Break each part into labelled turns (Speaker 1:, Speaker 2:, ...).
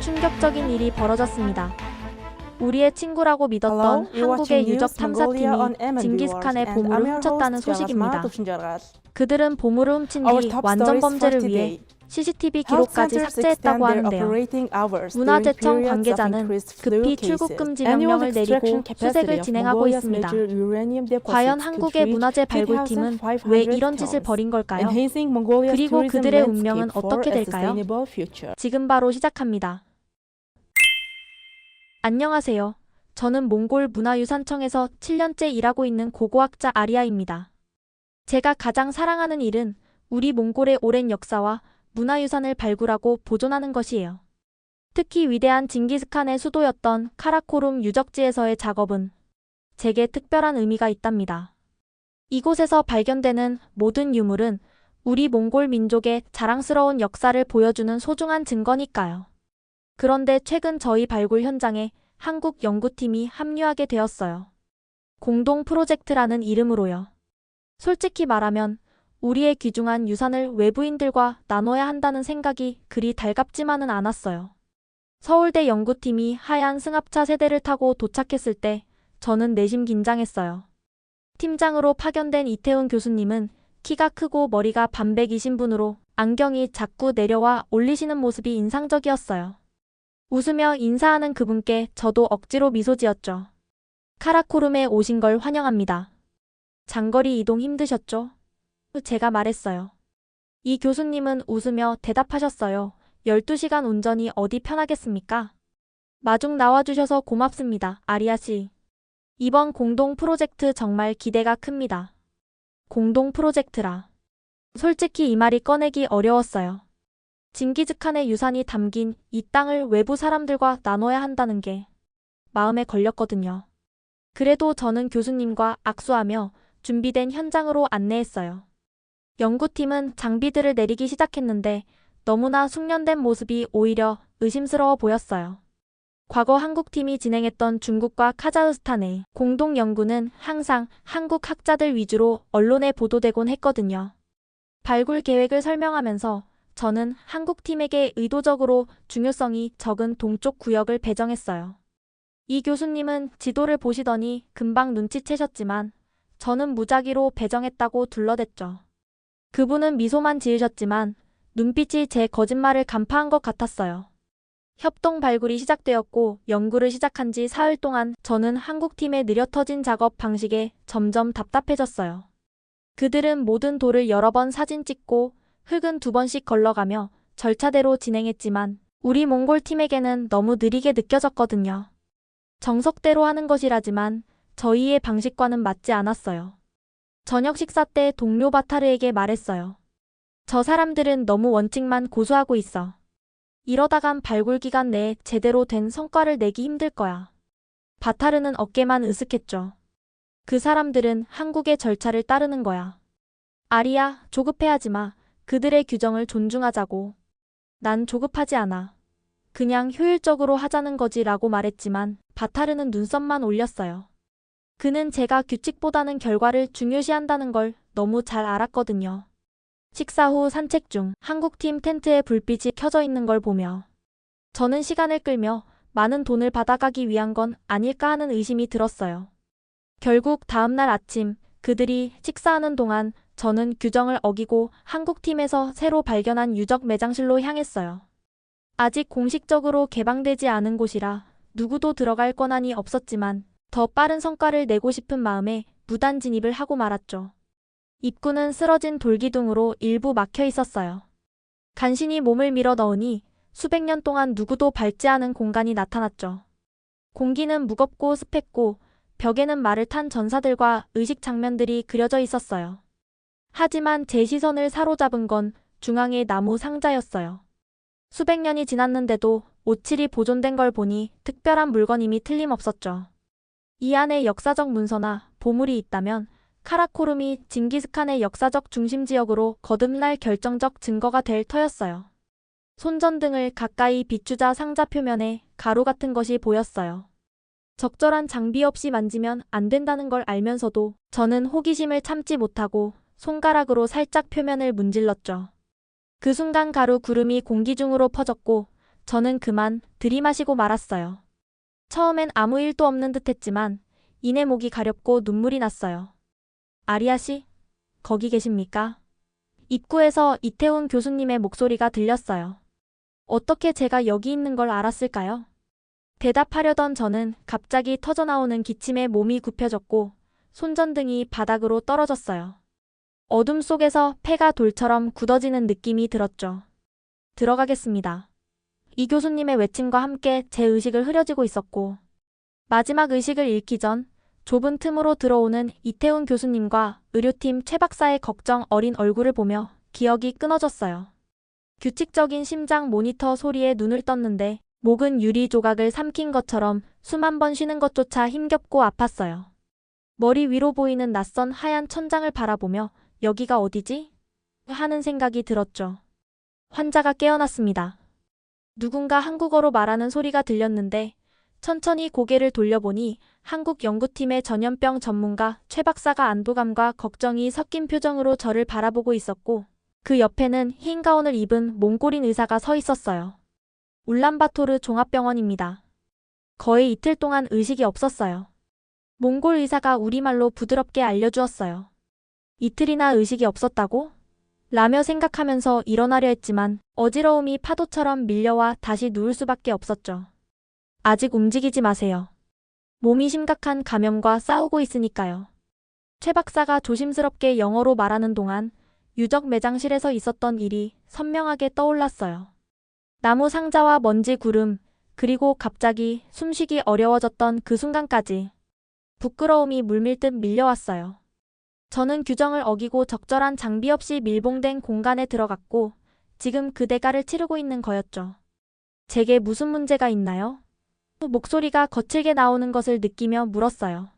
Speaker 1: 충격적인 일이 벌어졌습니다. 우리의 친구라고 믿었던 한국의 유적 탐사팀이 징기스칸의 보물을 훔쳤다는 소식입니다. 그들은 보물을 훔친 뒤 완전 범죄를 위해 CCTV 기록까지 삭제했다고 하는데요. 문화재청 관계자는 급히 출국 금지 명령을 내리고 수색을 진행하고 있습니다. 과연 한국의 문화재 발굴팀은 왜 이런 짓을 벌인 걸까요? 그리고 그들의 운명은 어떻게 될까요? 지금 바로 시작합니다. 안녕하세요. 저는 몽골 문화유산청에서 7년째 일하고 있는 고고학자 아리아입니다. 제가 가장 사랑하는 일은 우리 몽골의 오랜 역사와 문화유산을 발굴하고 보존하는 것이에요. 특히 위대한 징기스칸의 수도였던 카라코룸 유적지에서의 작업은 제게 특별한 의미가 있답니다. 이곳에서 발견되는 모든 유물은 우리 몽골 민족의 자랑스러운 역사를 보여주는 소중한 증거니까요. 그런데 최근 저희 발굴 현장에 한국 연구팀이 합류하게 되었어요. 공동 프로젝트라는 이름으로요. 솔직히 말하면 우리의 귀중한 유산을 외부인들과 나눠야 한다는 생각이 그리 달갑지만은 않았어요. 서울대 연구팀이 하얀 승합차 세대를 타고 도착했을 때 저는 내심 긴장했어요. 팀장으로 파견된 이태훈 교수님은 키가 크고 머리가 반백이신 분으로 안경이 자꾸 내려와 올리시는 모습이 인상적이었어요. 웃으며 인사하는 그분께 저도 억지로 미소 지었죠. 카라코룸에 오신 걸 환영합니다. 장거리 이동 힘드셨죠? 제가 말했어요. 이 교수님은 웃으며 대답하셨어요. 12시간 운전이 어디 편하겠습니까? 마중 나와주셔서 고맙습니다, 아리아 씨. 이번 공동 프로젝트 정말 기대가 큽니다. 공동 프로젝트라. 솔직히 이 말이 꺼내기 어려웠어요. 징기즈칸의 유산이 담긴 이 땅을 외부 사람들과 나눠야 한다는 게 마음에 걸렸거든요. 그래도 저는 교수님과 악수하며 준비된 현장으로 안내했어요. 연구팀은 장비들을 내리기 시작했는데 너무나 숙련된 모습이 오히려 의심스러워 보였어요. 과거 한국팀이 진행했던 중국과 카자흐스탄의 공동 연구는 항상 한국 학자들 위주로 언론에 보도되곤 했거든요. 발굴 계획을 설명하면서 저는 한국팀에게 의도적으로 중요성이 적은 동쪽 구역을 배정했어요. 이 교수님은 지도를 보시더니 금방 눈치채셨지만 저는 무작위로 배정했다고 둘러댔죠. 그분은 미소만 지으셨지만 눈빛이 제 거짓말을 간파한 것 같았어요. 협동 발굴이 시작되었고 연구를 시작한 지 사흘 동안 저는 한국팀의 느려터진 작업 방식에 점점 답답해졌어요. 그들은 모든 돌을 여러 번 사진 찍고 흙은 2번씩 걸러가며 절차대로 진행했지만 우리 몽골 팀에게는 너무 느리게 느껴졌거든요. 정석대로 하는 것이라지만 저희의 방식과는 맞지 않았어요. 저녁 식사 때 동료 바타르에게 말했어요. 저 사람들은 너무 원칙만 고수하고 있어. 이러다간 발굴 기간 내에 제대로 된 성과를 내기 힘들 거야. 바타르는 어깨만 으쓱했죠. 그 사람들은 한국의 절차를 따르는 거야. 아리야, 조급해하지 마. 그들의 규정을 존중하자고. 난 조급하지 않아. 그냥 효율적으로 하자는 거지 라고 말했지만 바타르는 눈썹만 올렸어요. 그는 제가 규칙보다는 결과를 중요시한다는 걸 너무 잘 알았거든요. 식사 후 산책 중 한국팀 텐트에 불빛이 켜져 있는 걸 보며 저는 시간을 끌며 많은 돈을 받아가기 위한 건 아닐까 하는 의심이 들었어요. 결국 다음날 아침 그들이 식사하는 동안 저는 규정을 어기고 한국팀에서 새로 발견한 유적 매장실로 향했어요. 아직 공식적으로 개방되지 않은 곳이라 누구도 들어갈 권한이 없었지만 더 빠른 성과를 내고 싶은 마음에 무단 진입을 하고 말았죠. 입구는 쓰러진 돌기둥으로 일부 막혀 있었어요. 간신히 몸을 밀어 넣으니 수백 년 동안 누구도 밟지 않은 공간이 나타났죠. 공기는 무겁고 습했고 벽에는 말을 탄 전사들과 의식 장면들이 그려져 있었어요. 하지만 제 시선을 사로잡은 건 중앙의 나무 상자였어요. 수백 년이 지났는데도 오칠이 보존된 걸 보니 특별한 물건임이 틀림없었죠. 이 안에 역사적 문서나 보물이 있다면 카라코룸이 징기스칸의 역사적 중심지역으로 거듭날 결정적 증거가 될 터였어요. 손전등을 가까이 비추자 상자 표면에 가루 같은 것이 보였어요. 적절한 장비 없이 만지면 안 된다는 걸 알면서도 저는 호기심을 참지 못하고 손가락으로 살짝 표면을 문질렀죠. 그 순간 가루 구름이 공기 중으로 퍼졌고 저는 그만 들이마시고 말았어요. 처음엔 아무 일도 없는 듯 했지만 이내 목이 가렵고 눈물이 났어요. 아리아 씨, 거기 계십니까? 입구에서 이태훈 교수님의 목소리가 들렸어요. 어떻게 제가 여기 있는 걸 알았을까요? 대답하려던 저는 갑자기 터져나오는 기침에 몸이 굽혀졌고 손전등이 바닥으로 떨어졌어요. 어둠 속에서 폐가 돌처럼 굳어지는 느낌이 들었죠. 들어가겠습니다. 이 교수님의 외침과 함께 제 의식을 흐려지고 있었고 마지막 의식을 잃기 전 좁은 틈으로 들어오는 이태훈 교수님과 의료팀 최 박사의 걱정 어린 얼굴을 보며 기억이 끊어졌어요. 규칙적인 심장 모니터 소리에 눈을 떴는데 목은 유리 조각을 삼킨 것처럼 숨 한 번 쉬는 것조차 힘겹고 아팠어요. 머리 위로 보이는 낯선 하얀 천장을 바라보며 여기가 어디지? 하는 생각이 들었죠. 환자가 깨어났습니다. 누군가 한국어로 말하는 소리가 들렸는데 천천히 고개를 돌려보니 한국 연구팀의 전염병 전문가 최 박사가 안도감과 걱정이 섞인 표정으로 저를 바라보고 있었고 그 옆에는 흰 가운을 입은 몽골인 의사가 서 있었어요. 울란바토르 종합병원입니다. 거의 이틀 동안 의식이 없었어요. 몽골 의사가 우리말로 부드럽게 알려주었어요. 이틀이나 의식이 없었다고? 라며 생각하면서 일어나려 했지만 어지러움이 파도처럼 밀려와 다시 누울 수밖에 없었죠. 아직 움직이지 마세요. 몸이 심각한 감염과 싸우고 있으니까요. 최 박사가 조심스럽게 영어로 말하는 동안 유적 매장실에서 있었던 일이 선명하게 떠올랐어요. 나무 상자와 먼지 구름, 그리고 갑자기 숨쉬기 어려워졌던 그 순간까지 부끄러움이 물밀듯 밀려왔어요. 저는 규정을 어기고 적절한 장비 없이 밀봉된 공간에 들어갔고 지금 그 대가를 치르고 있는 거였죠. 제게 무슨 문제가 있나요? 목소리가 거칠게 나오는 것을 느끼며 물었어요.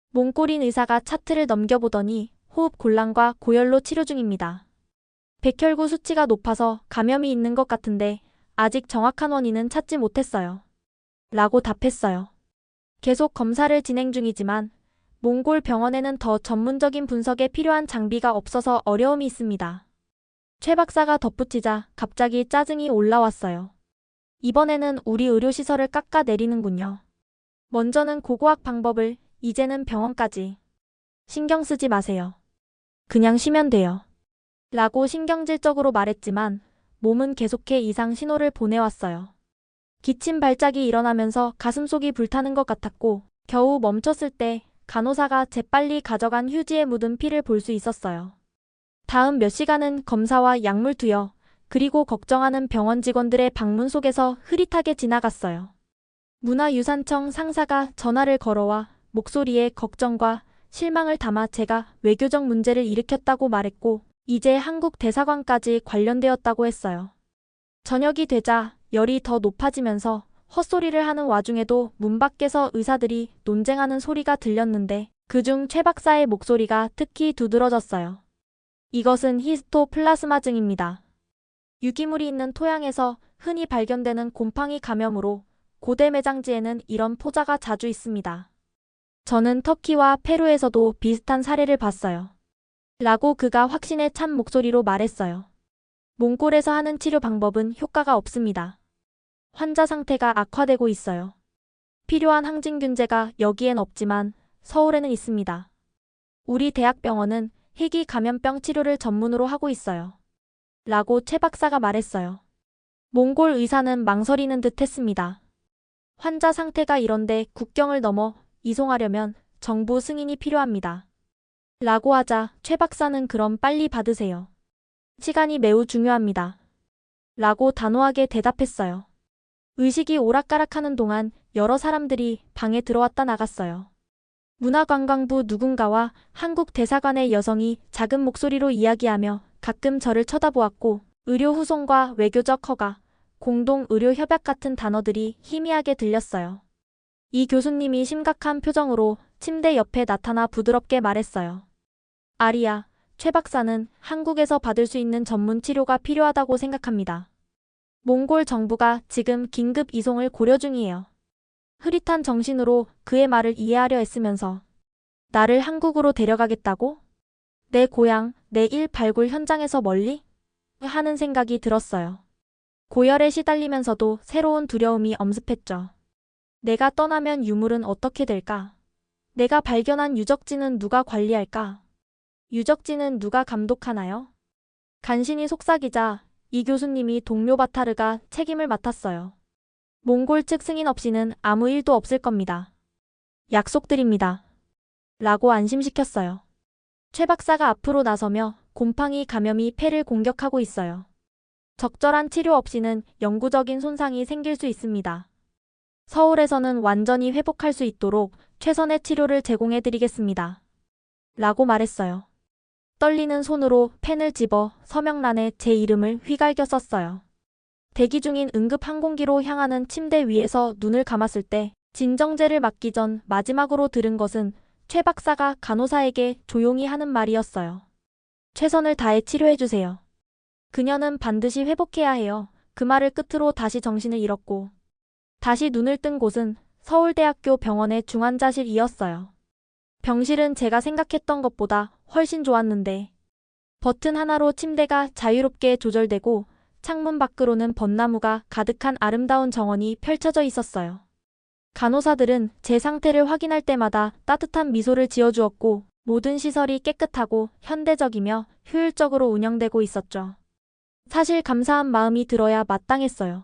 Speaker 1: 몽골인 의사가 차트를 넘겨보더니 호흡 곤란과 고열로 치료 중입니다. 백혈구 수치가 높아서 감염이 있는 것 같은데 아직 정확한 원인은 찾지 못했어요. 라고 답했어요. 계속 검사를 진행 중이지만 몽골 병원에는 더 전문적인 분석에 필요한 장비가 없어서 어려움이 있습니다. 최 박사가 덧붙이자 갑자기 짜증이 올라왔어요. 이번에는 우리 의료시설을 깎아내리는군요. 먼저는 고고학 방법을, 이제는 병원까지. 신경 쓰지 마세요. 그냥 쉬면 돼요. 라고 신경질적으로 말했지만 몸은 계속해 이상 신호를 보내왔어요. 기침 발작이 일어나면서 가슴속이 불타는 것 같았고 겨우 멈췄을 때 간호사가 재빨리 가져간 휴지에 묻은 피를 볼 수 있었어요. 다음 몇 시간은 검사와 약물 투여, 그리고 걱정하는 병원 직원들의 방문 속에서 흐릿하게 지나갔어요. 문화유산청 상사가 전화를 걸어와 목소리에 걱정과 실망을 담아 제가 외교적 문제를 일으켰다고 말했고 이제 한국 대사관까지 관련되었다고 했어요. 저녁이 되자 열이 더 높아지면서 헛소리를 하는 와중에도 문 밖에서 의사들이 논쟁하는 소리가 들렸는데 그중 최 박사의 목소리가 특히 두드러졌어요. 이것은 히스토플라스마증입니다. 유기물이 있는 토양에서 흔히 발견되는 곰팡이 감염으로 고대 매장지에는 이런 포자가 자주 있습니다. 저는 터키와 페루에서도 비슷한 사례를 봤어요. 라고 그가 확신에 찬 목소리로 말했어요. 몽골에서 하는 치료 방법은 효과가 없습니다. 환자 상태가 악화되고 있어요. 필요한 항진균제가 여기엔 없지만 서울에는 있습니다. 우리 대학병원은 희귀 감염병 치료를 전문으로 하고 있어요. 라고 최 박사가 말했어요. 몽골 의사는 망설이는 듯 했습니다. 환자 상태가 이런데 국경을 넘어 이송하려면 정부 승인이 필요합니다. 라고 하자 최 박사는 그럼 빨리 받으세요. 시간이 매우 중요합니다. 라고 단호하게 대답했어요. 의식이 오락가락하는 동안 여러 사람들이 방에 들어왔다 나갔어요. 문화관광부 누군가와 한국 대사관의 여성이 작은 목소리로 이야기하며 가끔 저를 쳐다보았고 의료 후송과 외교적 허가, 공동 의료 협약 같은 단어들이 희미하게 들렸어요. 이 교수님이 심각한 표정으로 침대 옆에 나타나 부드럽게 말했어요. 아리아, 최 박사는 한국에서 받을 수 있는 전문 치료가 필요하다고 생각합니다. 몽골 정부가 지금 긴급 이송을 고려 중이에요. 흐릿한 정신으로 그의 말을 이해하려 애쓰면서 나를 한국으로 데려가겠다고? 내 고향, 내 일 발굴 현장에서 멀리? 하는 생각이 들었어요. 고열에 시달리면서도 새로운 두려움이 엄습했죠. 내가 떠나면 유물은 어떻게 될까? 내가 발견한 유적지는 누가 관리할까? 유적지는 누가 감독하나요? 간신히 속삭이자 이 교수님이 동료 바타르가 책임을 맡았어요. 몽골 측 승인 없이는 아무 일도 없을 겁니다. 약속드립니다. 라고 안심시켰어요. 최 박사가 앞으로 나서며 곰팡이 감염이 폐를 공격하고 있어요. 적절한 치료 없이는 영구적인 손상이 생길 수 있습니다. 서울에서는 완전히 회복할 수 있도록 최선의 치료를 제공해드리겠습니다. 라고 말했어요. 떨리는 손으로 펜을 집어 서명란에 제 이름을 휘갈겨 썼어요. 대기 중인 응급 항공기로 향하는 침대 위에서 눈을 감았을 때 진정제를 맞기 전 마지막으로 들은 것은 최 박사가 간호사에게 조용히 하는 말이었어요. 최선을 다해 치료해주세요. 그녀는 반드시 회복해야 해요. 그 말을 끝으로 다시 정신을 잃었고 다시 눈을 뜬 곳은 서울대학교 병원의 중환자실이었어요. 병실은 제가 생각했던 것보다 훨씬 좋았는데 버튼 하나로 침대가 자유롭게 조절되고 창문 밖으로는 벚나무가 가득한 아름다운 정원이 펼쳐져 있었어요. 간호사들은 제 상태를 확인할 때마다 따뜻한 미소를 지어주었고 모든 시설이 깨끗하고 현대적이며 효율적으로 운영되고 있었죠. 사실 감사한 마음이 들어야 마땅했어요.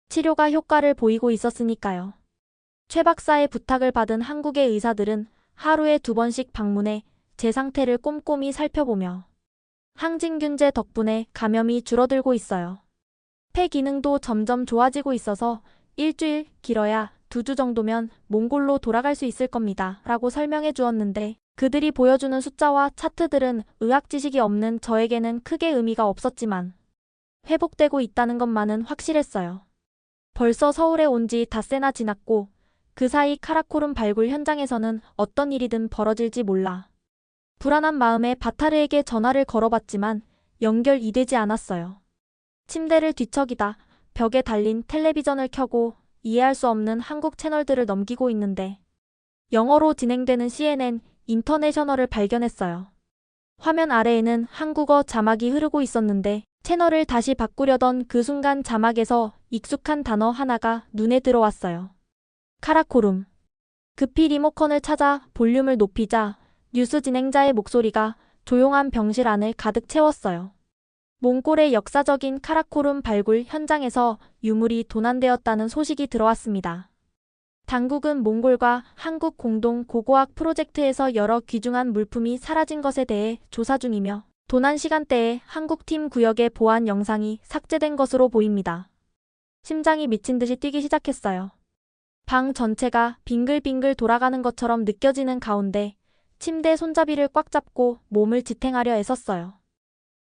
Speaker 1: 치료가 효과를 보이고 있었으니까요. 최 박사의 부탁을 받은 한국의 의사들은 하루에 2번씩 방문해 제 상태를 꼼꼼히 살펴보며 항진균제 덕분에 감염이 줄어들고 있어요. 폐 기능도 점점 좋아지고 있어서 일주일, 길어야 2주 정도면 몽골로 돌아갈 수 있을 겁니다. 라고 설명해 주었는데 그들이 보여주는 숫자와 차트들은 의학 지식이 없는 저에게는 크게 의미가 없었지만 회복되고 있다는 것만은 확실했어요. 벌써 서울에 온 지 닷새나 지났고 그 사이 카라코룸 발굴 현장에서는 어떤 일이든 벌어질지 몰라. 불안한 마음에 바타르에게 전화를 걸어봤지만 연결이 되지 않았어요. 침대를 뒤척이다 벽에 달린 텔레비전을 켜고 이해할 수 없는 한국 채널들을 넘기고 있는데 영어로 진행되는 CNN 인터내셔널을 발견했어요. 화면 아래에는 한국어 자막이 흐르고 있었는데 채널을 다시 바꾸려던 그 순간 자막에서 익숙한 단어 하나가 눈에 들어왔어요. 카라코룸. 급히 리모컨을 찾아 볼륨을 높이자 뉴스 진행자의 목소리가 조용한 병실 안을 가득 채웠어요. 몽골의 역사적인 카라코룸 발굴 현장에서 유물이 도난되었다는 소식이 들어왔습니다. 당국은 몽골과 한국 공동 고고학 프로젝트에서 여러 귀중한 물품이 사라진 것에 대해 조사 중이며 도난 시간대에 한국팀 구역의 보안 영상이 삭제된 것으로 보입니다. 심장이 미친 듯이 뛰기 시작했어요. 방 전체가 빙글빙글 돌아가는 것처럼 느껴지는 가운데 침대 손잡이를 꽉 잡고 몸을 지탱하려 애썼어요.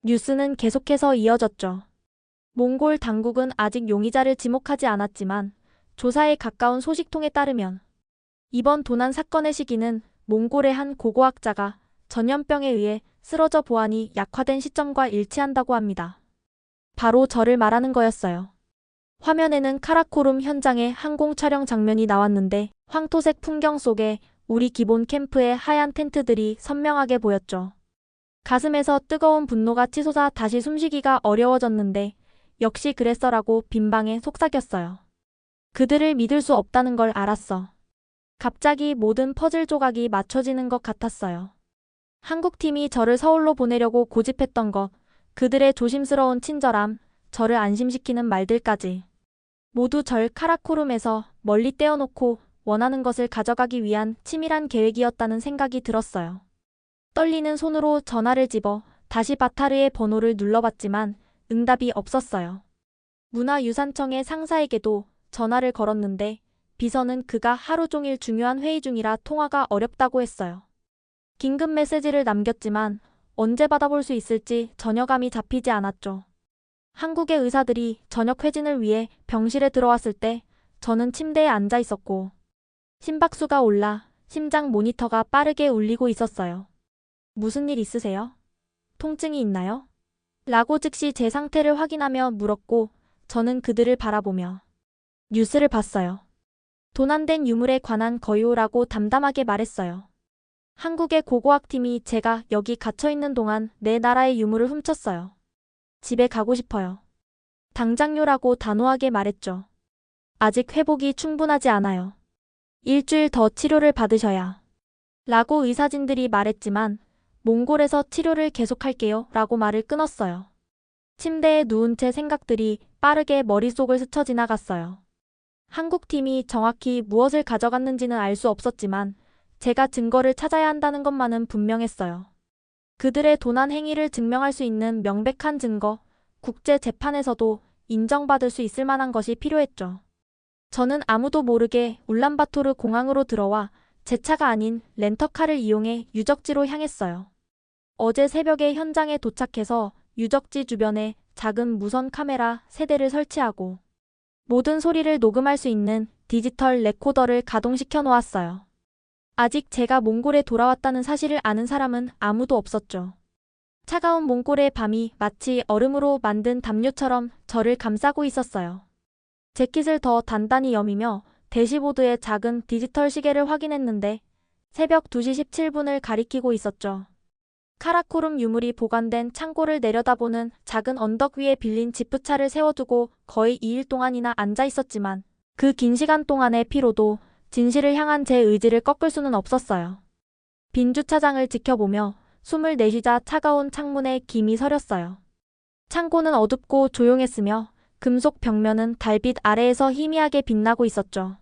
Speaker 1: 뉴스는 계속해서 이어졌죠. 몽골 당국은 아직 용의자를 지목하지 않았지만 조사에 가까운 소식통에 따르면 이번 도난 사건의 시기는 몽골의 한 고고학자가 전염병에 의해 쓰러져 보안이 약화된 시점과 일치한다고 합니다. 바로 저를 말하는 거였어요. 화면에는 카라코룸 현장의 항공 촬영 장면이 나왔는데 황토색 풍경 속에 우리 기본 캠프의 하얀 텐트들이 선명하게 보였죠. 가슴에서 뜨거운 분노가 치솟아 다시 숨쉬기가 어려워졌는데 역시 그랬어라고 빈방에 속삭였어요. 그들을 믿을 수 없다는 걸 알았어. 갑자기 모든 퍼즐 조각이 맞춰지는 것 같았어요. 한국팀이 저를 서울로 보내려고 고집했던 것, 그들의 조심스러운 친절함, 저를 안심시키는 말들까지. 모두 절 카라코룸에서 멀리 떼어놓고 원하는 것을 가져가기 위한 치밀한 계획이었다는 생각이 들었어요. 떨리는 손으로 전화를 집어 다시 바타르의 번호를 눌러봤지만 응답이 없었어요. 문화유산청의 상사에게도 전화를 걸었는데 비서는 그가 하루 종일 중요한 회의 중이라 통화가 어렵다고 했어요. 긴급 메시지를 남겼지만 언제 받아볼 수 있을지 전혀 감이 잡히지 않았죠. 한국의 의사들이 저녁 회진을 위해 병실에 들어왔을 때 저는 침대에 앉아 있었고 심박수가 올라 심장 모니터가 빠르게 울리고 있었어요. 무슨 일 있으세요? 통증이 있나요? 라고 즉시 제 상태를 확인하며 물었고 저는 그들을 바라보며 뉴스를 봤어요. 도난된 유물에 관한 거요라고 담담하게 말했어요. 한국의 고고학팀이 제가 여기 갇혀있는 동안 내 나라의 유물을 훔쳤어요. 집에 가고 싶어요. 당장요라고 단호하게 말했죠. 아직 회복이 충분하지 않아요. 일주일 더 치료를 받으셔야. 라고 의사진들이 말했지만 몽골에서 치료를 계속할게요 라고 말을 끊었어요. 침대에 누운 채 생각들이 빠르게 머릿속을 스쳐 지나갔어요. 한국팀이 정확히 무엇을 가져갔는지는 알 수 없었지만 제가 증거를 찾아야 한다는 것만은 분명했어요. 그들의 도난 행위를 증명할 수 있는 명백한 증거, 국제 재판에서도 인정받을 수 있을 만한 것이 필요했죠. 저는 아무도 모르게 울란바토르 공항으로 들어와 제 차가 아닌 렌터카를 이용해 유적지로 향했어요. 어제 새벽에 현장에 도착해서 유적지 주변에 작은 무선 카메라 3대를 설치하고 모든 소리를 녹음할 수 있는 디지털 레코더를 가동시켜 놓았어요. 아직 제가 몽골에 돌아왔다는 사실을 아는 사람은 아무도 없었죠. 차가운 몽골의 밤이 마치 얼음으로 만든 담요처럼 저를 감싸고 있었어요. 재킷을 더 단단히 여미며 대시보드의 작은 디지털 시계를 확인했는데 새벽 2시 17분을 가리키고 있었죠. 카라코룸 유물이 보관된 창고를 내려다보는 작은 언덕 위에 빌린 지프차를 세워두고 거의 2일 동안이나 앉아 있었지만 그 긴 시간 동안의 피로도 진실을 향한 제 의지를 꺾을 수는 없었어요. 빈 주차장을 지켜보며 숨을 내쉬자 차가운 창문에 김이 서렸어요. 창고는 어둡고 조용했으며 금속 벽면은 달빛 아래에서 희미하게 빛나고 있었죠.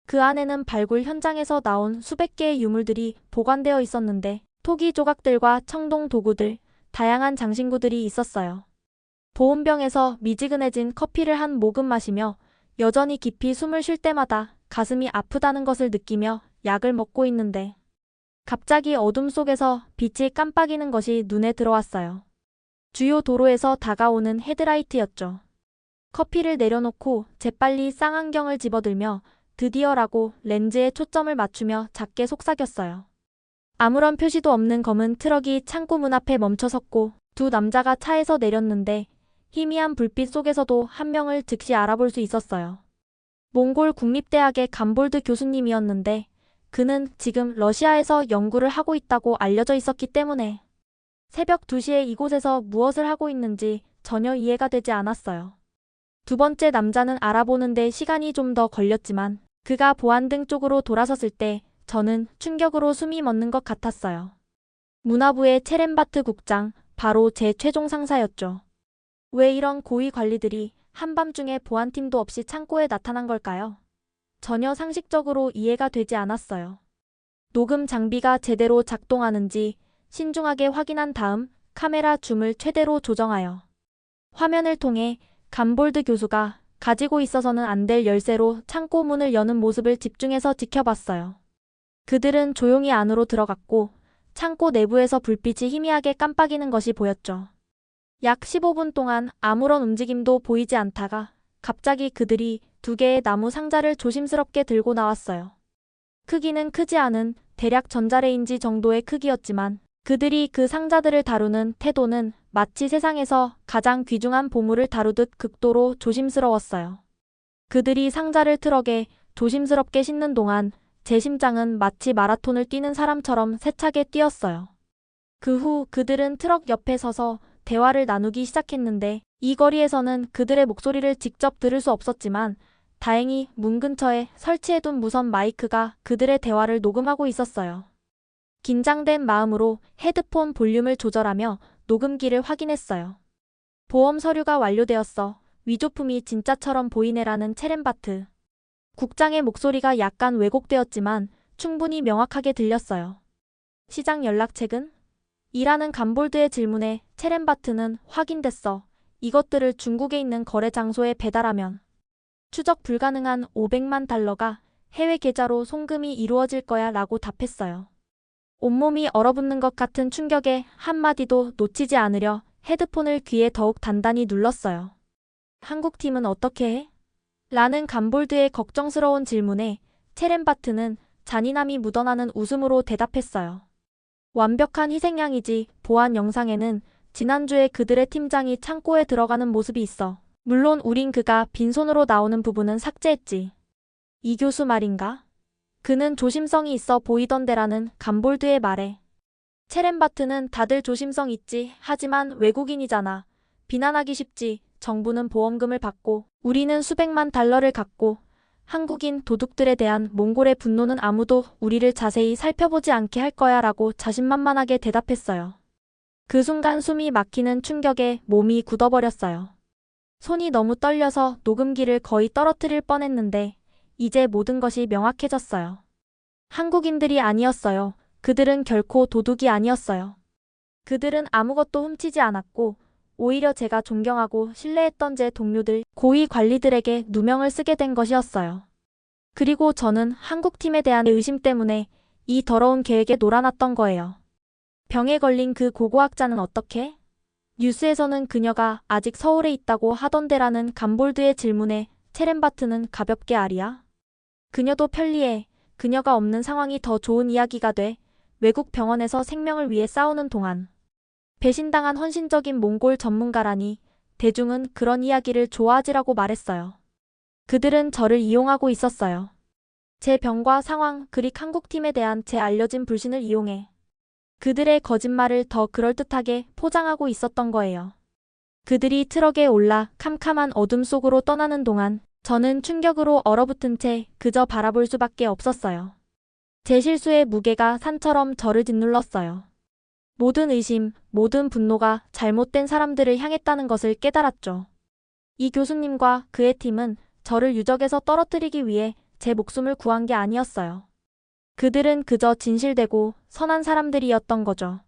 Speaker 1: 그 안에는 발굴 현장에서 나온 수백 개의 유물들이 보관되어 있었는데 토기 조각들과 청동 도구들, 다양한 장신구들이 있었어요. 보온병에서 미지근해진 커피를 한 모금 마시며 여전히 깊이 숨을 쉴 때마다 가슴이 아프다는 것을 느끼며 약을 먹고 있는데 갑자기 어둠 속에서 빛이 깜빡이는 것이 눈에 들어왔어요. 주요 도로에서 다가오는 헤드라이트였죠. 커피를 내려놓고 재빨리 쌍안경을 집어들며 드디어라고 렌즈에 초점을 맞추며 작게 속삭였어요. 아무런 표시도 없는 검은 트럭이 창고 문 앞에 멈춰섰고 두 남자가 차에서 내렸는데 희미한 불빛 속에서도 한 명을 즉시 알아볼 수 있었어요. 몽골 국립대학의 감볼드 교수님이었는데 그는 지금 러시아에서 연구를 하고 있다고 알려져 있었기 때문에 새벽 2시에 이곳에서 무엇을 하고 있는지 전혀 이해가 되지 않았어요. 두 번째 남자는 알아보는데 시간이 좀 더 걸렸지만 그가 보안등 쪽으로 돌아섰을 때 저는 충격으로 숨이 멎는 것 같았어요. 문화부의 체렘바트 국장, 바로 제 최종 상사였죠. 왜 이런 고위 관리들이 한밤중에 보안팀도 없이 창고에 나타난 걸까요? 전혀 상식적으로 이해가 되지 않았어요. 녹음 장비가 제대로 작동하는지 신중하게 확인한 다음 카메라 줌을 최대로 조정하여 화면을 통해 감볼드 교수가 가지고 있어서는 안 될 열쇠로 창고 문을 여는 모습을 집중해서 지켜봤어요. 그들은 조용히 안으로 들어갔고 창고 내부에서 불빛이 희미하게 깜빡이는 것이 보였죠. 약 15분 동안 아무런 움직임도 보이지 않다가 갑자기 그들이 2개의 나무 상자를 조심스럽게 들고 나왔어요. 크기는 크지 않은 대략 전자레인지 정도의 크기였지만 그들이 그 상자들을 다루는 태도는 마치 세상에서 가장 귀중한 보물을 다루듯 극도로 조심스러웠어요. 그들이 상자를 트럭에 조심스럽게 싣는 동안 제 심장은 마치 마라톤을 뛰는 사람처럼 세차게 뛰었어요. 그 후 그들은 트럭 옆에 서서 대화를 나누기 시작했는데 이 거리에서는 그들의 목소리를 직접 들을 수 없었지만 다행히 문 근처에 설치해둔 무선 마이크가 그들의 대화를 녹음하고 있었어요. 긴장된 마음으로 헤드폰 볼륨을 조절하며 녹음기를 확인했어요. 보험 서류가 완료되었어. 위조품이 진짜처럼 보이네라는 체렘바트 국장의 목소리가 약간 왜곡되었지만 충분히 명확하게 들렸어요. 시장 연락책은? 이라는 감볼드의 질문에 체렘바트는 확인됐어. 이것들을 중국에 있는 거래 장소에 배달하면 추적 불가능한 500만 달러가 해외 계좌로 송금이 이루어질 거야 라고 답했어요. 온몸이 얼어붙는 것 같은 충격에 한마디도 놓치지 않으려 헤드폰을 귀에 더욱 단단히 눌렀어요. 한국팀은 어떻게 해? 라는 감볼드의 걱정스러운 질문에 체렘바트는 잔인함이 묻어나는 웃음으로 대답했어요. 완벽한 희생양이지. 보안 영상에는 지난주에 그들의 팀장이 창고에 들어가는 모습이 있어. 물론 우린 그가 빈손으로 나오는 부분은 삭제했지. 이 교수 말인가? 그는 조심성이 있어 보이던데라는 감볼드의 말에 체렘바트는 다들 조심성 있지. 하지만 외국인이잖아. 비난하기 쉽지. 정부는 보험금을 받고 우리는 수백만 달러를 갖고 한국인 도둑들에 대한 몽골의 분노는 아무도 우리를 자세히 살펴보지 않게 할 거야 라고 자신만만하게 대답했어요. 그 순간 숨이 막히는 충격에 몸이 굳어버렸어요. 손이 너무 떨려서 녹음기를 거의 떨어뜨릴 뻔했는데 이제 모든 것이 명확해졌어요. 한국인들이 아니었어요. 그들은 결코 도둑이 아니었어요. 그들은 아무것도 훔치지 않았고 오히려 제가 존경하고 신뢰했던 제 동료들, 고위 관리들에게 누명을 쓰게 된 것이었어요. 그리고 저는 한국팀에 대한 의심 때문에 이 더러운 계획에 놀아났던 거예요. 병에 걸린 그 고고학자는 어떻게? 뉴스에서는 그녀가 아직 서울에 있다고 하던데라는 감볼드의 질문에 체렌바트는 가볍게 아리야. 그녀도 편리해. 그녀가 없는 상황이 더 좋은 이야기가 돼. 외국 병원에서 생명을 위해 싸우는 동안. 배신당한 헌신적인 몽골 전문가라니 대중은 그런 이야기를 좋아하지라고 말했어요. 그들은 저를 이용하고 있었어요. 제 병과 상황, 그릭 한국팀에 대한 제 알려진 불신을 이용해 그들의 거짓말을 더 그럴듯하게 포장하고 있었던 거예요. 그들이 트럭에 올라 캄캄한 어둠 속으로 떠나는 동안 저는 충격으로 얼어붙은 채 그저 바라볼 수밖에 없었어요. 제 실수의 무게가 산처럼 저를 짓눌렀어요. 모든 의심, 모든 분노가 잘못된 사람들을 향했다는 것을 깨달았죠. 이 교수님과 그의 팀은 저를 유적에서 떨어뜨리기 위해 제 목숨을 구한 게 아니었어요. 그들은 그저 진실되고 선한 사람들이었던 거죠.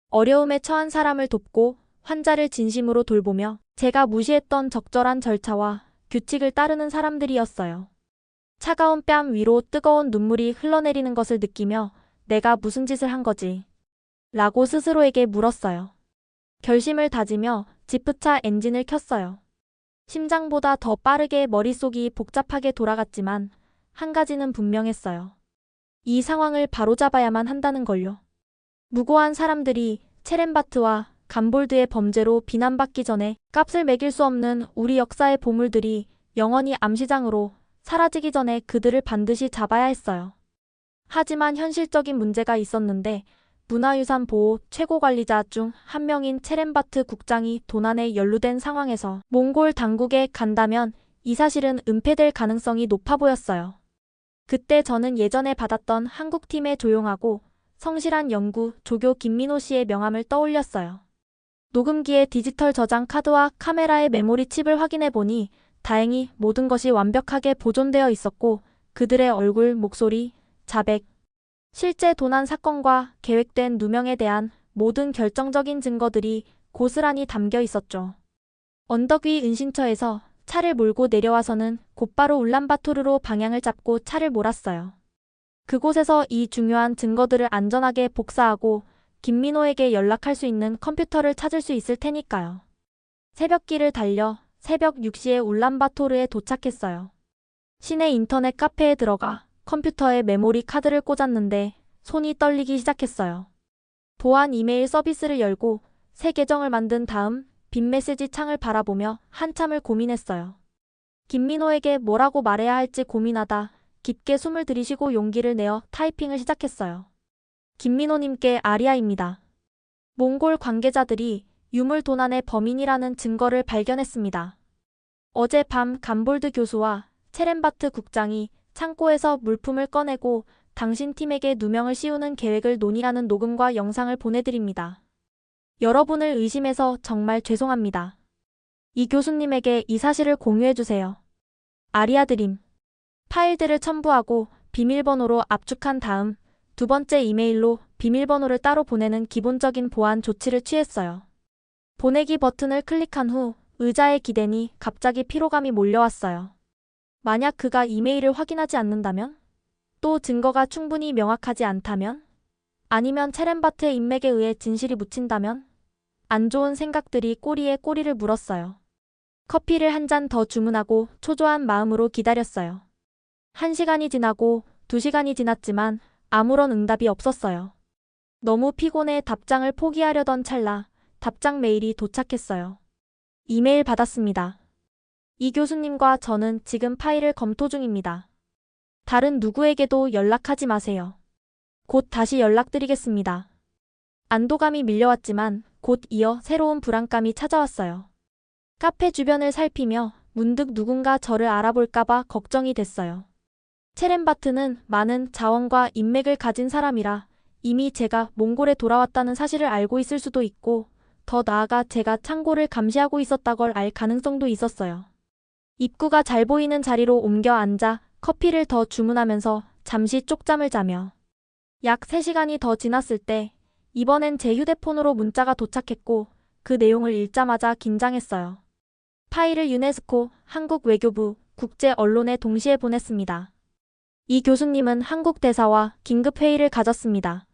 Speaker 1: 어려움에 처한 사람을 돕고 환자를 진심으로 돌보며 제가 무시했던 적절한 절차와 규칙을 따르는 사람들이었어요. 차가운 뺨 위로 뜨거운 눈물이 흘러내리는 것을 느끼며 내가 무슨 짓을 한 거지? 라고 스스로에게 물었어요. 결심을 다지며 지프차 엔진을 켰어요. 심장보다 더 빠르게 머릿속이 복잡하게 돌아갔지만 한 가지는 분명했어요. 이 상황을 바로잡아야만 한다는 걸요. 무고한 사람들이 체렌바트와 감볼드의 범죄로 비난받기 전에 값을 매길 수 없는 우리 역사의 보물들이 영원히 암시장으로 사라지기 전에 그들을 반드시 잡아야 했어요. 하지만 현실적인 문제가 있었는데 문화유산 보호 최고관리자 중 한 명인 체렌바트 국장이 도난에 연루된 상황에서 몽골 당국에 간다면 이 사실은 은폐될 가능성이 높아 보였어요. 그때 저는 예전에 받았던 한국팀의 조용하고 성실한 연구 조교 김민호 씨의 명함을 떠올렸어요. 녹음기의 디지털 저장 카드와 카메라의 메모리 칩을 확인해 보니 다행히 모든 것이 완벽하게 보존되어 있었고 그들의 얼굴, 목소리, 자백, 실제 도난 사건과 계획된 누명에 대한 모든 결정적인 증거들이 고스란히 담겨 있었죠. 언덕 위 은신처에서 차를 몰고 내려와서는 곧바로 울란바토르로 방향을 잡고 차를 몰았어요. 그곳에서 이 중요한 증거들을 안전하게 복사하고 김민호에게 연락할 수 있는 컴퓨터를 찾을 수 있을 테니까요. 새벽길을 달려 새벽 6시에 울란바토르에 도착했어요. 시내 인터넷 카페에 들어가 컴퓨터에 메모리 카드를 꽂았는데 손이 떨리기 시작했어요. 보안 이메일 서비스를 열고 새 계정을 만든 다음 빈 메시지 창을 바라보며 한참을 고민했어요. 김민호에게 뭐라고 말해야 할지 고민하다 깊게 숨을 들이쉬고 용기를 내어 타이핑을 시작했어요. 김민호님께 아리아입니다. 몽골 관계자들이 유물 도난의 범인이라는 증거를 발견했습니다. 어젯밤 감볼드 교수와 체렌바트 국장이 창고에서 물품을 꺼내고 당신 팀에게 누명을 씌우는 계획을 논의하는 녹음과 영상을 보내드립니다. 여러분을 의심해서 정말 죄송합니다. 이 교수님에게 이 사실을 공유해주세요. 아리아드림. 파일들을 첨부하고 비밀번호로 압축한 다음 두 번째 이메일로 비밀번호를 따로 보내는 기본적인 보안 조치를 취했어요. 보내기 버튼을 클릭한 후 의자에 기대니 갑자기 피로감이 몰려왔어요. 만약 그가 이메일을 확인하지 않는다면? 또 증거가 충분히 명확하지 않다면? 아니면 체렌바트의 인맥에 의해 진실이 묻힌다면? 안 좋은 생각들이 꼬리에 꼬리를 물었어요. 커피를 한 잔 더 주문하고 초조한 마음으로 기다렸어요. 1시간이 지나고 2시간이 지났지만 아무런 응답이 없었어요. 너무 피곤해 답장을 포기하려던 찰나 답장 메일이 도착했어요. 이메일 받았습니다. 이 교수님과 저는 지금 파일을 검토 중입니다. 다른 누구에게도 연락하지 마세요. 곧 다시 연락드리겠습니다. 안도감이 밀려왔지만 곧 이어 새로운 불안감이 찾아왔어요. 카페 주변을 살피며 문득 누군가 저를 알아볼까봐 걱정이 됐어요. 체렌바트는 많은 자원과 인맥을 가진 사람이라 이미 제가 몽골에 돌아왔다는 사실을 알고 있을 수도 있고, 더 나아가 제가 창고를 감시하고 있었다 걸 알 가능성도 있었어요. 입구가 잘 보이는 자리로 옮겨 앉아 커피를 더 주문하면서 잠시 쪽잠을 자며 약 3시간이 더 지났을 때 이번엔 제 휴대폰으로 문자가 도착했고, 그 내용을 읽자마자 긴장했어요. 파일을 유네스코, 한국 외교부, 국제 언론에 동시에 보냈습니다. 이 교수님은 한국 대사와 긴급 회의를 가졌습니다.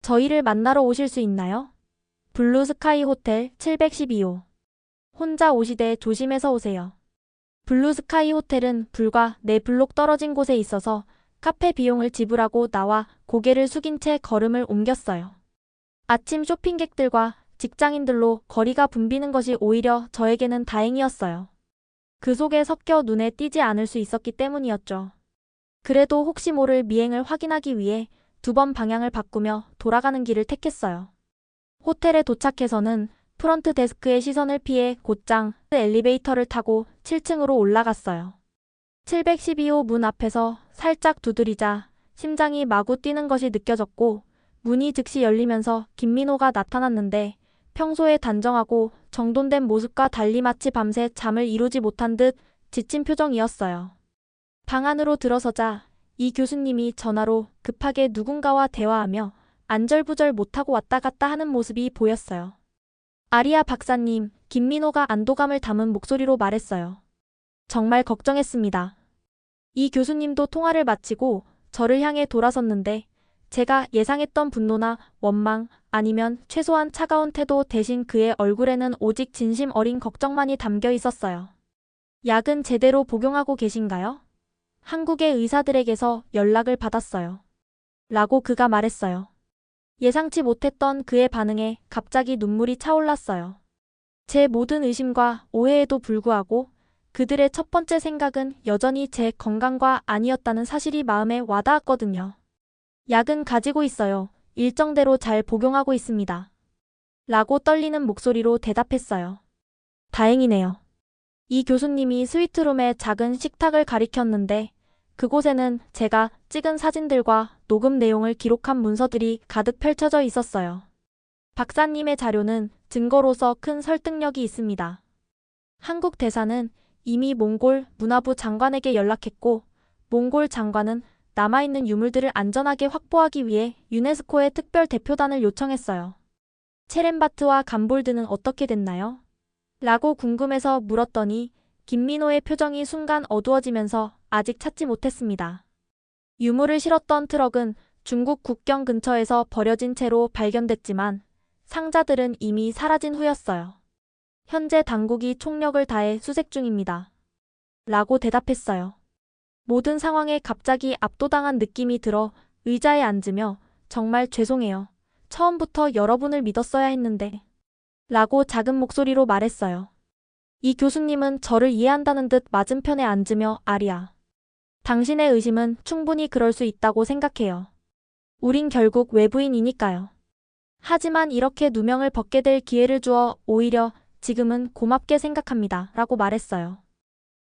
Speaker 1: 저희를 만나러 오실 수 있나요? 블루스카이 호텔 712호. 혼자 오시되 조심해서 오세요. 블루스카이 호텔은 불과 4블록 떨어진 곳에 있어서 카페 비용을 지불하고 나와 고개를 숙인 채 걸음을 옮겼어요. 아침 쇼핑객들과 직장인들로 거리가 붐비는 것이 오히려 저에게는 다행이었어요. 그 속에 섞여 눈에 띄지 않을 수 있었기 때문이었죠. 그래도 혹시 모를 미행을 확인하기 위해 2번 방향을 바꾸며 돌아가는 길을 택했어요. 호텔에 도착해서는 프런트 데스크의 시선을 피해 곧장 엘리베이터를 타고 7층으로 올라갔어요. 712호 문 앞에서 살짝 두드리자 심장이 마구 뛰는 것이 느껴졌고, 문이 즉시 열리면서 김민호가 나타났는데 평소에 단정하고 정돈된 모습과 달리 마치 밤새 잠을 이루지 못한 듯 지친 표정이었어요. 방 안으로 들어서자 이 교수님이 전화로 급하게 누군가와 대화하며 안절부절 못하고 왔다 갔다 하는 모습이 보였어요. 아리아 박사님, 김민호가 안도감을 담은 목소리로 말했어요. 정말 걱정했습니다. 이 교수님도 통화를 마치고 저를 향해 돌아섰는데 제가 예상했던 분노나 원망 아니면 최소한 차가운 태도 대신 그의 얼굴에는 오직 진심 어린 걱정만이 담겨 있었어요. 약은 제대로 복용하고 계신가요? 한국의 의사들에게서 연락을 받았어요. 라고 그가 말했어요. 예상치 못했던 그의 반응에 갑자기 눈물이 차올랐어요. 제 모든 의심과 오해에도 불구하고 그들의 첫 번째 생각은 여전히 제 건강과 아니었다는 사실이 마음에 와닿았거든요. 약은 가지고 있어요. 일정대로 잘 복용하고 있습니다. 라고 떨리는 목소리로 대답했어요. 다행이네요. 이 교수님이 스위트룸의 작은 식탁을 가리켰는데 그곳에는 제가 찍은 사진들과 녹음 내용을 기록한 문서들이 가득 펼쳐져 있었어요. 박사님의 자료는 증거로서 큰 설득력이 있습니다. 한국 대사는 이미 몽골 문화부 장관에게 연락했고, 몽골 장관은 남아있는 유물들을 안전하게 확보하기 위해 유네스코의 특별 대표단을 요청했어요. 체렌바트와 감볼드는 어떻게 됐나요? 라고 궁금해서 물었더니 김민호의 표정이 순간 어두워지면서 아직 찾지 못했습니다. 유물을 실었던 트럭은 중국 국경 근처에서 버려진 채로 발견됐지만 상자들은 이미 사라진 후였어요. 현재 당국이 총력을 다해 수색 중입니다. 라고 대답했어요. 모든 상황에 갑자기 압도당한 느낌이 들어 의자에 앉으며 정말 죄송해요. 처음부터 여러분을 믿었어야 했는데. 라고 작은 목소리로 말했어요. 이 교수님은 저를 이해한다는 듯 맞은편에 앉으며 아리아. 당신의 의심은 충분히 그럴 수 있다고 생각해요. 우린 결국 외부인이니까요. 하지만 이렇게 누명을 벗게 될 기회를 주어 오히려 지금은 고맙게 생각합니다. 라고 말했어요.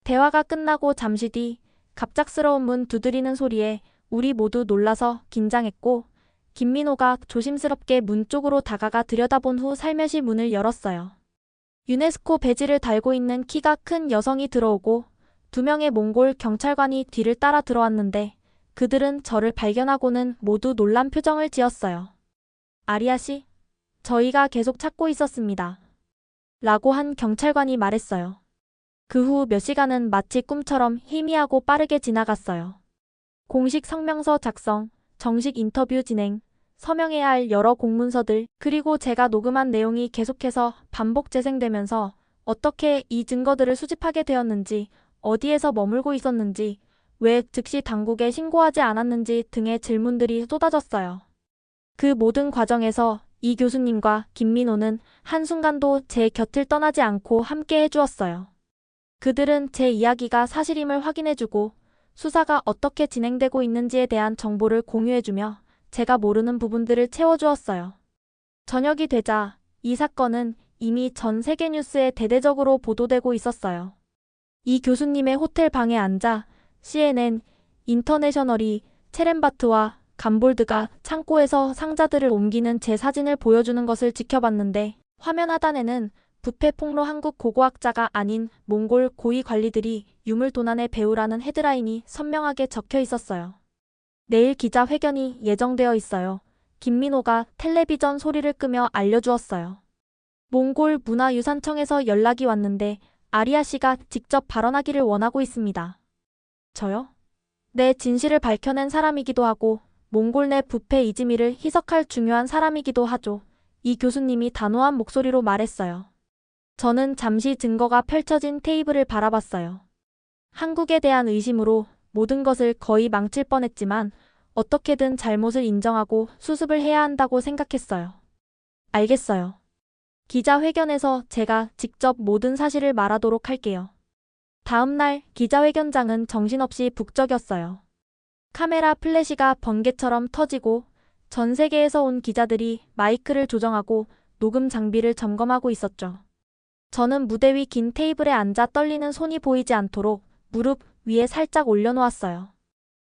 Speaker 1: 대화가 끝나고 잠시 뒤 갑작스러운 문 두드리는 소리에 우리 모두 놀라서 긴장했고, 김민호가 조심스럽게 문 쪽으로 다가가 들여다본 후 살며시 문을 열었어요. 유네스코 배지를 달고 있는 키가 큰 여성이 들어오고 2명의 몽골 경찰관이 뒤를 따라 들어왔는데 그들은 저를 발견하고는 모두 놀란 표정을 지었어요. 아리아 씨, 저희가 계속 찾고 있었습니다. 라고 한 경찰관이 말했어요. 그 후 몇 시간은 마치 꿈처럼 희미하고 빠르게 지나갔어요. 공식 성명서 작성, 정식 인터뷰 진행, 서명해야 할 여러 공문서들, 그리고 제가 녹음한 내용이 계속해서 반복 재생되면서 어떻게 이 증거들을 수집하게 되었는지, 어디에서 머물고 있었는지, 왜 즉시 당국에 신고하지 않았는지 등의 질문들이 쏟아졌어요. 그 모든 과정에서 이 교수님과 김민호는 한순간도 제 곁을 떠나지 않고 함께 해주었어요. 그들은 제 이야기가 사실임을 확인해주고 수사가 어떻게 진행되고 있는지에 대한 정보를 공유해주며 제가 모르는 부분들을 채워주었어요. 저녁이 되자 이 사건은 이미 전 세계 뉴스에 대대적으로 보도되고 있었어요. 이 교수님의 호텔 방에 앉아 CNN, 인터내셔널이 체렌바트와 감볼드가 창고에서 상자들을 옮기는 제 사진을 보여주는 것을 지켜봤는데 화면 하단에는 부패 폭로 한국 고고학자가 아닌 몽골 고위 관리들이 유물도난의 배후라는 헤드라인이 선명하게 적혀 있었어요. 내일 기자회견이 예정되어 있어요. 김민호가 텔레비전 소리를 끄며 알려주었어요. 몽골 문화유산청에서 연락이 왔는데 아리아 씨가 직접 발언하기를 원하고 있습니다. 저요? 내 진실을 밝혀낸 사람이기도 하고 몽골 내 부패 이즈미를 희석할 중요한 사람이기도 하죠. 이 교수님이 단호한 목소리로 말했어요. 저는 잠시 증거가 펼쳐진 테이블을 바라봤어요. 한국에 대한 의심으로 모든 것을 거의 망칠 뻔했지만 어떻게든 잘못을 인정하고 수습을 해야 한다고 생각했어요. 알겠어요. 기자회견에서 제가 직접 모든 사실을 말하도록 할게요. 다음 날 기자회견장은 정신없이 북적였어요. 카메라 플래시가 번개처럼 터지고 전 세계에서 온 기자들이 마이크를 조정하고 녹음 장비를 점검하고 있었죠. 저는 무대 위 긴 테이블에 앉아 떨리는 손이 보이지 않도록 무릎 위에 살짝 올려놓았어요.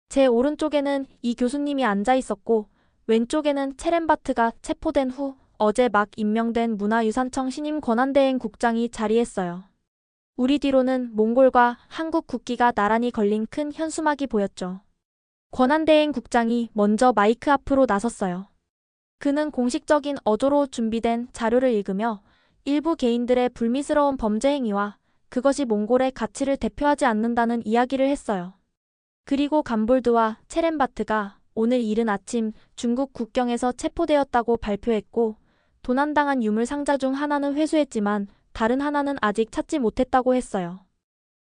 Speaker 1: 제 오른쪽에는 이 교수님이 앉아 있었고 왼쪽에는 체렌바트가 체포된 후 어제 막 임명된 문화유산청 신임 권한대행 국장이 자리했어요. 우리 뒤로는 몽골과 한국 국기가 나란히 걸린 큰 현수막이 보였죠. 권한대행 국장이 먼저 마이크 앞으로 나섰어요. 그는 공식적인 어조로 준비된 자료를 읽으며 일부 개인들의 불미스러운 범죄 행위와 그것이 몽골의 가치를 대표하지 않는다는 이야기를 했어요. 그리고 감볼드와 체렌바트가 오늘 이른 아침 중국 국경에서 체포되었다고 발표했고 도난당한 유물 상자 중 하나는 회수했지만 다른 하나는 아직 찾지 못했다고 했어요.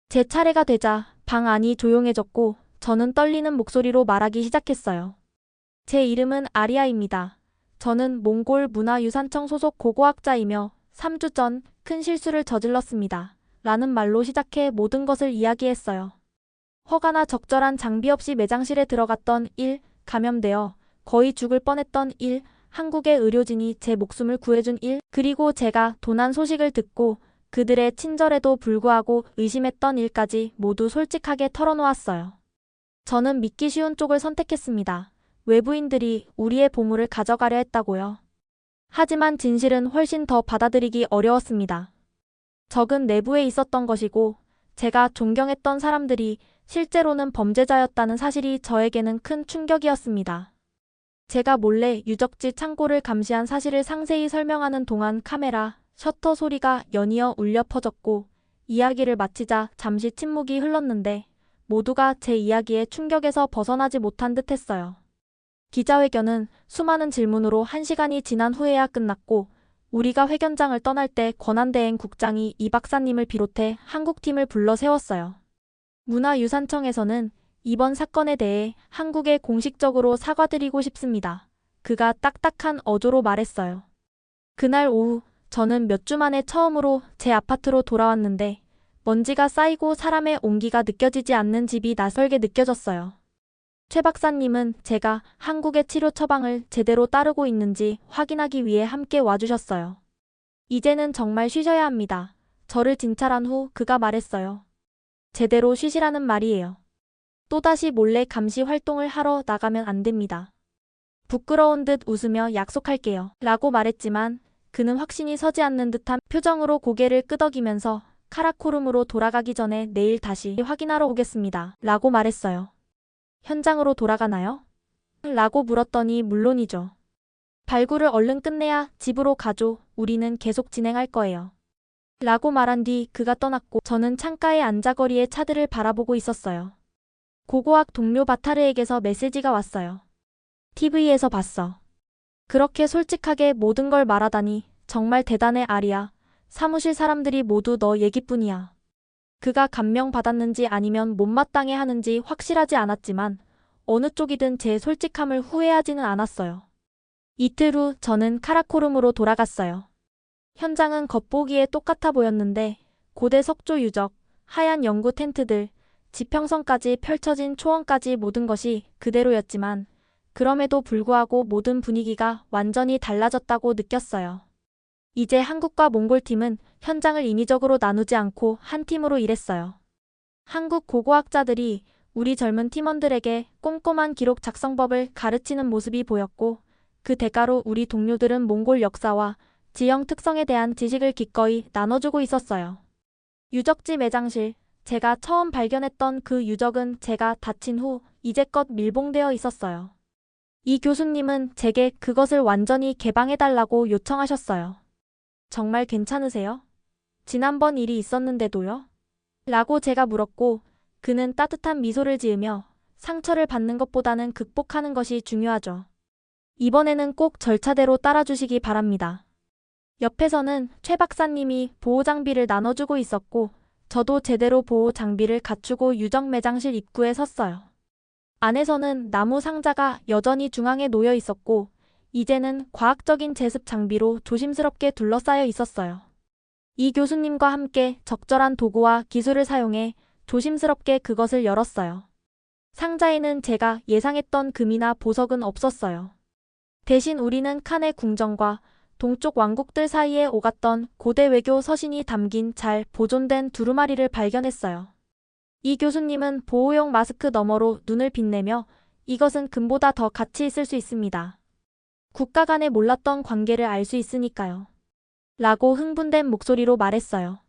Speaker 1: 제 차례가 되자 방 안이 조용해졌고 저는 떨리는 목소리로 말하기 시작했어요. 제 이름은 아리아입니다. 저는 몽골 문화유산청 소속 고고학자이며 3주 전 큰 실수를 저질렀습니다. 라는 말로 시작해 모든 것을 이야기했어요. 허가나 적절한 장비 없이 매장실에 들어갔던 1. 감염되어 거의 죽을 뻔했던 1. 한국의 의료진이 제 목숨을 구해준 1. 그리고 제가 도난 소식을 듣고 그들의 친절에도 불구하고 의심했던 일까지 모두 솔직하게 털어놓았어요. 저는 믿기 쉬운 쪽을 선택했습니다. 외부인들이 우리의 보물을 가져가려 했다고요. 하지만 진실은 훨씬 더 받아들이기 어려웠습니다. 적은 내부에 있었던 것이고 제가 존경했던 사람들이 실제로는 범죄자였다는 사실이 저에게는 큰 충격이었습니다. 제가 몰래 유적지 창고를 감시한 사실을 상세히 설명하는 동안 카메라, 셔터 소리가 연이어 울려 퍼졌고 이야기를 마치자 잠시 침묵이 흘렀는데 모두가 제 이야기의 충격에서 벗어나지 못한 듯 했어요. 기자회견은 수많은 질문으로 1시간이 지난 후에야 끝났고 우리가 회견장을 떠날 때 권한대행 국장이 이 박사님을 비롯해 한국팀을 불러 세웠어요. 문화유산청에서는 이번 사건에 대해 한국에 공식적으로 사과드리고 싶습니다. 그가 딱딱한 어조로 말했어요. 그날 오후 저는 몇 주 만에 처음으로 제 아파트로 돌아왔는데 먼지가 쌓이고 사람의 온기가 느껴지지 않는 집이 낯설게 느껴졌어요. 최 박사님은 제가 한국의 치료 처방을 제대로 따르고 있는지 확인하기 위해 함께 와주셨어요. 이제는 정말 쉬셔야 합니다. 저를 진찰한 후 그가 말했어요. 제대로 쉬시라는 말이에요. 또다시 몰래 감시 활동을 하러 나가면 안 됩니다. 부끄러운 듯 웃으며 약속할게요. 라고 말했지만 그는 확신이 서지 않는 듯한 표정으로 고개를 끄덕이면서 카라코룸으로 돌아가기 전에 내일 다시 확인하러 오겠습니다. 라고 말했어요. 현장으로 돌아가나요? 라고 물었더니 물론이죠. 발굴을 얼른 끝내야 집으로 가죠. 우리는 계속 진행할 거예요. 라고 말한 뒤 그가 떠났고 저는 창가에 앉아 거리의 차들을 바라보고 있었어요. 고고학 동료 바타르에게서 메시지가 왔어요. TV에서 봤어. 그렇게 솔직하게 모든 걸 말하다니 정말 대단해 아리아. 사무실 사람들이 모두 너 얘기뿐이야. 그가 감명받았는지 아니면 못마땅해 하는지 확실하지 않았지만 어느 쪽이든 제 솔직함을 후회하지는 않았어요. 이틀 후 저는 카라코룸으로 돌아갔어요. 현장은 겉보기에 똑같아 보였는데 고대 석조 유적, 하얀 연구 텐트들, 지평선까지 펼쳐진 초원까지 모든 것이 그대로였지만 그럼에도 불구하고 모든 분위기가 완전히 달라졌다고 느꼈어요. 이제 한국과 몽골 팀은 현장을 인위적으로 나누지 않고 한 팀으로 일했어요. 한국 고고학자들이 우리 젊은 팀원들에게 꼼꼼한 기록 작성법을 가르치는 모습이 보였고, 그 대가로 우리 동료들은 몽골 역사와 지형 특성에 대한 지식을 기꺼이 나눠주고 있었어요. 유적지 매장실. 제가 처음 발견했던 그 유적은 제가 다친 후 이제껏 밀봉되어 있었어요. 이 교수님은 제게 그것을 완전히 개방해달라고 요청하셨어요. 정말 괜찮으세요? 지난번 일이 있었는데도요? 라고 제가 물었고, 그는 따뜻한 미소를 지으며 상처를 받는 것보다는 극복하는 것이 중요하죠. 이번에는 꼭 절차대로 따라주시기 바랍니다. 옆에서는 최 박사님이 보호 장비를 나눠주고 있었고, 저도 제대로 보호 장비를 갖추고 유적 매장실 입구에 섰어요. 안에서는 나무 상자가 여전히 중앙에 놓여 있었고, 이제는 과학적인 제습 장비로 조심스럽게 둘러싸여 있었어요. 이 교수님과 함께 적절한 도구와 기술을 사용해 조심스럽게 그것을 열었어요. 상자에는 제가 예상했던 금이나 보석은 없었어요. 대신 우리는 칸의 궁정과 동쪽 왕국들 사이에 오갔던 고대 외교 서신이 담긴 잘 보존된 두루마리를 발견했어요. 이 교수님은 보호용 마스크 너머로 눈을 빛내며 이것은 금보다 더 가치 있을 수 있습니다. 국가 간에 몰랐던 관계를 알 수 있으니까요. 라고 흥분된 목소리로 말했어요.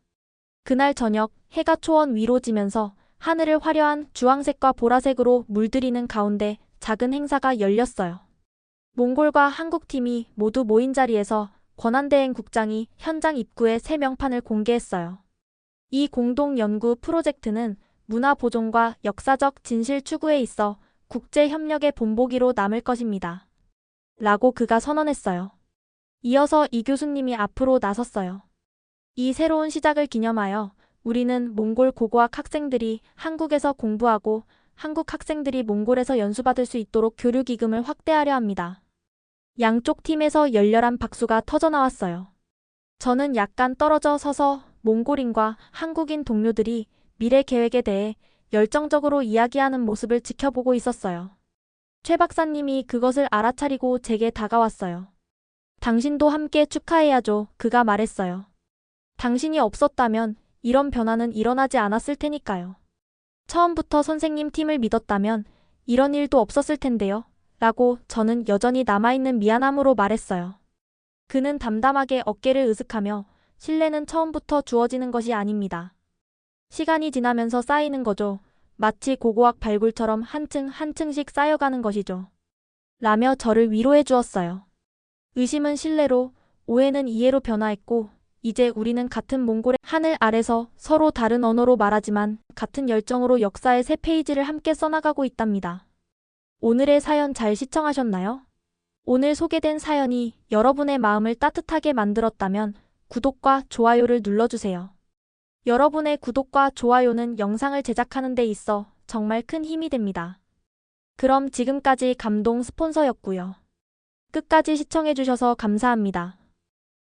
Speaker 1: 그날 저녁 해가 초원 위로 지면서 하늘을 화려한 주황색과 보라색으로 물들이는 가운데 작은 행사가 열렸어요. 몽골과 한국 팀이 모두 모인 자리에서 권한대행 국장이 현장 입구에 새 명판을 공개했어요. 이 공동 연구 프로젝트는 문화 보존과 역사적 진실 추구에 있어 국제 협력의 본보기로 남을 것입니다. 라고 그가 선언했어요. 이어서 이 교수님이 앞으로 나섰어요. 이 새로운 시작을 기념하여 우리는 몽골 고고학 학생들이 한국에서 공부하고 한국 학생들이 몽골에서 연수받을 수 있도록 교류 기금을 확대하려 합니다. 양쪽 팀에서 열렬한 박수가 터져나왔어요. 저는 약간 떨어져 서서 몽골인과 한국인 동료들이 미래 계획에 대해 열정적으로 이야기하는 모습을 지켜보고 있었어요. 최 박사님이 그것을 알아차리고 제게 다가왔어요. 당신도 함께 축하해야죠. 그가 말했어요. 당신이 없었다면 이런 변화는 일어나지 않았을 테니까요. 처음부터 선생님 팀을 믿었다면 이런 일도 없었을 텐데요. 라고 저는 여전히 남아있는 미안함으로 말했어요. 그는 담담하게 어깨를 으쓱하며 신뢰는 처음부터 주어지는 것이 아닙니다. 시간이 지나면서 쌓이는 거죠. 마치 고고학 발굴처럼 한 층 한 층씩 쌓여가는 것이죠. 라며 저를 위로해 주었어요. 의심은 신뢰로, 오해는 이해로 변화했고, 이제 우리는 같은 몽골의 하늘 아래서 서로 다른 언어로 말하지만 같은 열정으로 역사의 새 페이지를 함께 써나가고 있답니다. 오늘의 사연 잘 시청하셨나요? 오늘 소개된 사연이 여러분의 마음을 따뜻하게 만들었다면 구독과 좋아요를 눌러주세요. 여러분의 구독과 좋아요는 영상을 제작하는 데 있어 정말 큰 힘이 됩니다. 그럼 지금까지 감동 스폰서였고요. 끝까지 시청해주셔서 감사합니다.